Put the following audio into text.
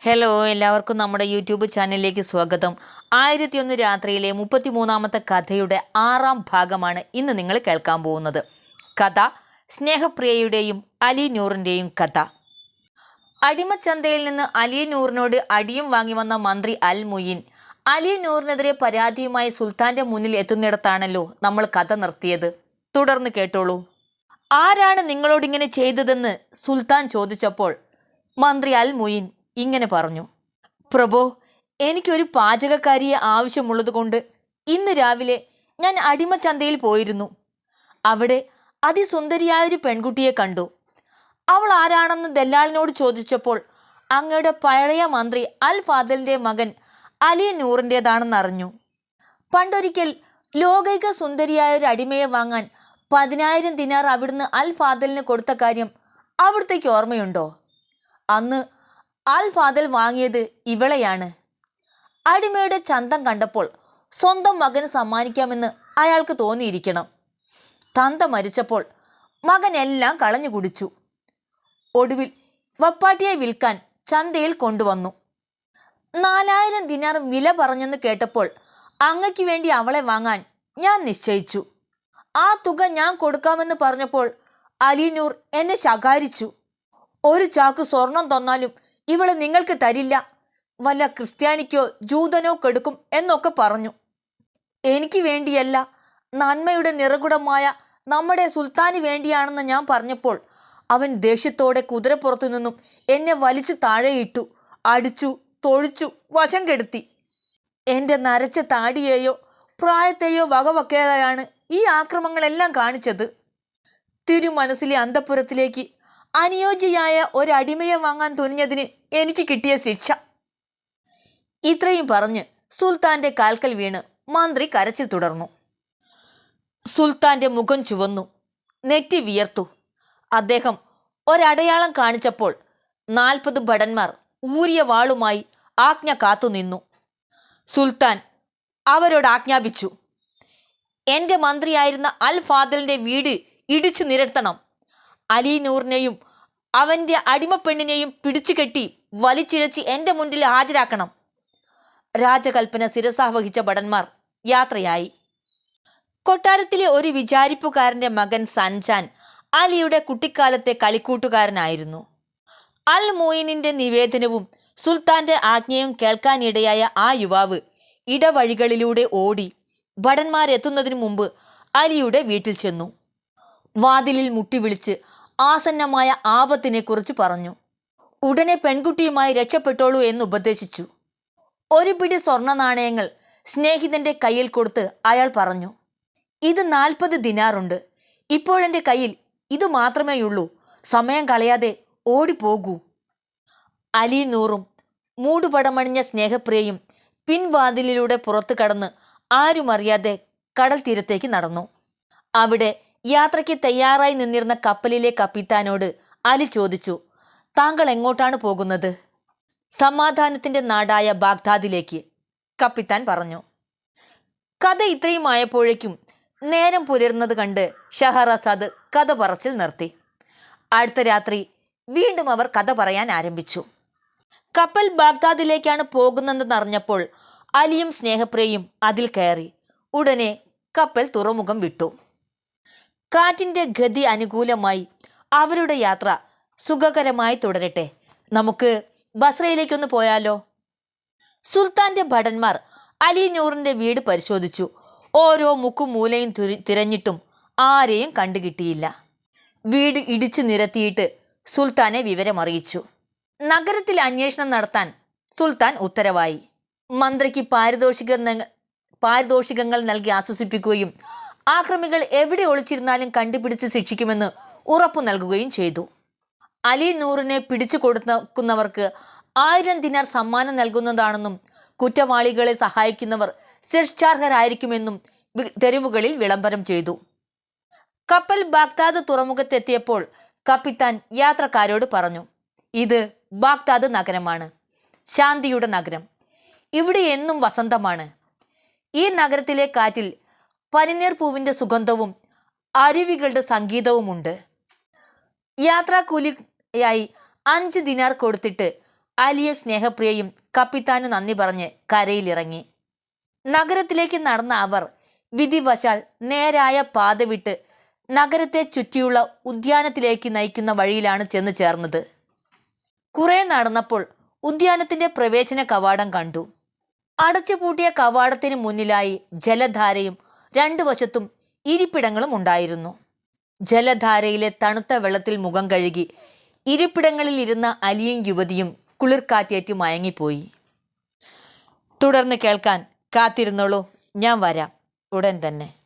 Hello, എല്ലാവർക്കും നമ്മുടെ YouTube ചാനലിലേക്ക് സ്വാഗതം. 1001 രാത്രിയിലെ 33ാമത്തെ കഥയുടെ 6ാം ഭാഗമാണ് ഇന്ന് നിങ്ങൾ കേൾക്കാൻ പോകുന്നത്. കഥ സ്നേഹപ്രിയയുടെയും അലി നൂറിൻ്റെയും കഥ. അടിമച്ചന്തയിൽ നിന്ന് അലി നൂറിനോട് അടിയും വാങ്ങി വന്ന മന്ത്രി അൽ മുയിൻ അലി നൂറിനെതിരെ പരാതിയുമായി സുൽത്താൻ്റെ മുന്നിൽ എത്തുന്നിടത്താണല്ലോ നമ്മൾ കഥ നിർത്തിയത്. തുടർന്ന് കേട്ടോളൂ. ആരാണ് നിങ്ങളോടിങ്ങനെ ചെയ്തതെന്ന് സുൽത്താൻ ചോദിച്ചപ്പോൾ മന്ത്രി അൽ മുയിൻ ഇങ്ങനെ പറഞ്ഞു: പ്രഭോ, എനിക്കൊരു പാചകക്കാരിയെ ആവശ്യമുള്ളത് കൊണ്ട് ഇന്ന് രാവിലെ ഞാൻ അടിമച്ചന്തയിൽ പോയിരുന്നു. അവിടെ അതിസുന്ദരിയായൊരു പെൺകുട്ടിയെ കണ്ടു. അവൾ ആരാണെന്ന് ദല്ലാളിനോട് ചോദിച്ചപ്പോൾ അങ്ങയുടെ പഴയ മന്ത്രി അൽ ഫാദലിൻ്റെ മകൻ അലി നൂറിൻ്റേതാണെന്നറിഞ്ഞു. പണ്ടൊരിക്കൽ ലോകൈക സുന്ദരിയായ ഒരു അടിമയെ വാങ്ങാൻ 10,000 ദിനാർ അവിടുന്ന് അൽ ഫാദലിന് കൊടുത്ത കാര്യം അവിടുത്തേക്ക് ഓർമ്മയുണ്ടോ? അന്ന് അൽ ഫാദൽ വാങ്ങിയത് ഇവളെയാണ്. അടിമയുടെ ചന്തം കണ്ടപ്പോൾ സ്വന്തം മകന് സമ്മാനിക്കാമെന്ന് അയാൾക്ക് തോന്നിയിരിക്കണം. തന്ത മരിച്ചപ്പോൾ മകൻ എല്ലാം കളഞ്ഞു കുടിച്ചു. ഒടുവിൽ വപ്പാട്ടിയെ വിൽക്കാൻ ചന്തയിൽ കൊണ്ടുവന്നു. 4,000 ദിനാർ വില പറഞ്ഞെന്ന് കേട്ടപ്പോൾ അങ്ങയ്ക്ക് വേണ്ടി അവളെ വാങ്ങാൻ ഞാൻ നിശ്ചയിച്ചു. ആ തുക ഞാൻ കൊടുക്കാമെന്ന് പറഞ്ഞപ്പോൾ അലിനൂർ എന്നെ ശകാരിച്ചു. ഒരു ചാക്ക് സ്വർണം തന്നാലും ഇവളെ നിങ്ങൾക്ക് തരില്ല, വല്ല ക്രിസ്ത്യാനിക്കോ ജൂതനോ കൊടുക്കും എന്നൊക്കെ പറഞ്ഞു. എനിക്ക് വേണ്ടിയല്ല, നന്മയുടെ നിറകുടമായ നമ്മുടെ സുൽത്താന് വേണ്ടിയാണെന്ന് ഞാൻ പറഞ്ഞപ്പോൾ അവൻ ദേഷ്യത്തോടെ കുതിരപ്പുറത്തു നിന്നും എന്നെ വലിച്ചു താഴെയിട്ടു, അടിച്ചു, തൊഴിച്ചു, വശം കെടുത്തി. എൻ്റെ നരച്ച താടിയെയോ പ്രായത്തെയോ വകവെക്കാതെയാണ് ഈ ആക്രമങ്ങളെല്ലാം കാണിച്ചത്. തിരുമനസ്സിലെ അന്തഃപുരത്തിലേക്ക് അനുയോജ്യയായ ഒരടിമയെ വാങ്ങാൻ തുനിഞ്ഞതിന് എനിക്ക് കിട്ടിയ ശിക്ഷ. ഇത്രയും പറഞ്ഞ് സുൽത്താൻ്റെ കാൽക്കൽ വീണ് മന്ത്രി കരച്ചിൽ തുടർന്നു. സുൽത്താൻ്റെ മുഖം ചുവന്നു, നെറ്റി വിയർത്തു. അദ്ദേഹം ഒരടയാളം കാണിച്ചപ്പോൾ 40 ഭടന്മാർ ഊരിയ വാളുമായി ആജ്ഞ കാത്തുനിന്നു. സുൽത്താൻ അവരോട് ആജ്ഞാപിച്ചു: എൻ്റെ മന്ത്രിയായിരുന്ന അൽ ഫാദലിൻ്റെ വീട് ഇടിച്ചു നിരത്തണം. അലി നൂറിനെയും അവൻ്റെ അടിമപ്പെണ്ണിനെയും പിടിച്ചു കെട്ടി വലിച്ചിഴച്ച് എൻ്റെ മുന്നിൽ ഹാജരാക്കണം. രാജകൽപ്പന ശിരസാവഹിച്ച ഭടന്മാർ യാത്രയായി. കൊട്ടാരത്തിലെ ഒരു വിചാരിപ്പുകാരൻ്റെ മകൻ സൻജാൻ അലിയുടെ കുട്ടിക്കാലത്തെ കളിക്കൂട്ടുകാരനായിരുന്നു. അൽ മുയിനിൻ്റെ നിവേദനവും സുൽത്താൻ്റെ ആജ്ഞയും കേൾക്കാനിടയായ ആ യുവാവ് ഇടവഴികളിലൂടെ ഓടി ഭടന്മാരെത്തുന്നതിന് മുമ്പ് അലിയുടെ വീട്ടിൽ ചെന്നു. വാതിലിൽ മുട്ടി വിളിച്ച് ആസന്നമായ ആപത്തിനെക്കുറിച്ച് പറഞ്ഞു. ഉടനെ പെൺകുട്ടിയുമായി രക്ഷപ്പെട്ടോളൂ എന്ന് ഉപദേശിച്ചു. ഒരു പിടി സ്വർണ്ണ നാണയങ്ങൾ സ്നേഹിതൻ്റെ കയ്യിൽ കൊടുത്ത് അയാൾ പറഞ്ഞു: ഇത് 40 ദിനാറുണ്ട്. ഇപ്പോഴെൻ്റെ കയ്യിൽ ഇത് മാത്രമേയുള്ളൂ. സമയം കളയാതെ ഓടിപ്പോകൂ. അലി നൂറും മൂടുപടമണിഞ്ഞ സ്നേഹപ്രിയയും പിൻവാതിലിലൂടെ പുറത്തു കടന്ന് ആരുമറിയാതെ കടൽ തീരത്തേക്ക് നടന്നു. അവിടെ യാത്രയ്ക്ക് തയ്യാറായി നിന്നിരുന്ന കപ്പലിലെ കപ്പിത്താനോട് അലി ചോദിച്ചു: താങ്കൾ എങ്ങോട്ടാണ് പോകുന്നത്? സമാധാനത്തിൻ്റെ നാടായ ബാഗ്ദാദിലേക്ക്, കപ്പിത്താൻ പറഞ്ഞു. കഥ ഇത്രയുമായപ്പോഴേക്കും നേരം പുലരുന്നത് കണ്ട് ഷഹറസാദ് കഥ പറച്ചിൽ നിർത്തി. അടുത്ത രാത്രി വീണ്ടും അവർ കഥ പറയാൻ ആരംഭിച്ചു. കപ്പൽ ബാഗ്ദാദിലേക്കാണ് പോകുന്നതെന്നറിഞ്ഞപ്പോൾ അലിയും സ്നേഹപ്രിയയും അതിൽ കയറി. ഉടനെ കപ്പൽ തുറമുഖം വിട്ടു. കാറ്റിൻ്റെ ഗതി അനുകൂലമായി അവരുടെ യാത്ര സുഖകരമായി തുടരട്ടെ. നമുക്ക് ബസ്രയിലേക്കൊന്ന് പോയാലോ? സുൽത്താൻ്റെ ഭടന്മാർ അലി നൂറിൻ്റെ വീട് പരിശോധിച്ചു. ഓരോ മുക്കും മൂലയും തിരഞ്ഞിട്ടും ആരെയും കണ്ടുകിട്ടിയില്ല. വീട് ഇടിച്ചു നിരത്തിയിട്ട് സുൽത്താനെ വിവരമറിയിച്ചു. നഗരത്തിൽ അന്വേഷണം നടത്താൻ സുൽത്താൻ ഉത്തരവായി. മന്ത്രിക്ക് പാരിതോഷികങ്ങൾ നൽകി ആശ്വസിപ്പിക്കുകയും ആക്രമികൾ എവിടെ ഒളിച്ചിരുന്നാലും കണ്ടുപിടിച്ച് ശിക്ഷിക്കുമെന്ന് ഉറപ്പു നൽകുകയും ചെയ്തു. അലി നൂറിനെ പിടിച്ചു കൊടുക്കുന്നവർക്ക് 1000 ദിനാർ സമ്മാനം നൽകുന്നതാണെന്നും കുറ്റവാളികളെ സഹായിക്കുന്നവർ ശിക്ഷാർഹരായിരിക്കുമെന്നും തെരുവുകളിൽ വിളംബരം ചെയ്തു. കപ്പൽ ബാഗ്ദാദ് തുറമുഖത്തെത്തിയപ്പോൾ കപ്പിത്താൻ യാത്രക്കാരോട് പറഞ്ഞു: ഇത് ബാഗ്ദാദ് നഗരമാണ്, ശാന്തിയുടെ നഗരം. ഇവിടെ എന്നും വസന്തമാണ്. ഈ നഗരത്തിലെ കാറ്റിൽ പനിനീർ പൂവിൻ്റെ സുഗന്ധവും അരുവികളുടെ സംഗീതവുമുണ്ട്. യാത്രാക്കൂലിയായി 5 ദിനാർ കൊടുത്തിട്ട് അലിയും സ്നേഹപ്രിയയും കപ്പിത്താന് നന്ദി പറഞ്ഞ് കരയിലിറങ്ങി. നഗരത്തിലേക്ക് നടന്ന അവർ വിധിവശാൽ നേരായ പാത വിട്ട് നഗരത്തെ ചുറ്റിയുള്ള ഉദ്യാനത്തിലേക്ക് നയിക്കുന്ന വഴിയിലാണ് ചെന്ന് ചേർന്നത്. കുറെ നടന്നപ്പോൾ ഉദ്യാനത്തിന്റെ പ്രവേശന കവാടം കണ്ടു. അടച്ചുപൂട്ടിയ കവാടത്തിന് മുന്നിലായി ജലധാരയും രണ്ടു വശത്തും ഇരിപ്പിടങ്ങളും ഉണ്ടായിരുന്നു. ജലധാരയിലെ തണുത്ത വെള്ളത്തിൽ മുഖം കഴുകി ഇരിപ്പിടങ്ങളിൽ ഇരുന്ന അലിയും യുവതിയും കുളിർക്കാറ്റേറ്റ് മയങ്ങിപ്പോയി. തുടർന്ന് കേൾക്കാൻ കാത്തിരുന്നോളൂ. ഞാൻ വരാം ഉടൻ തന്നെ.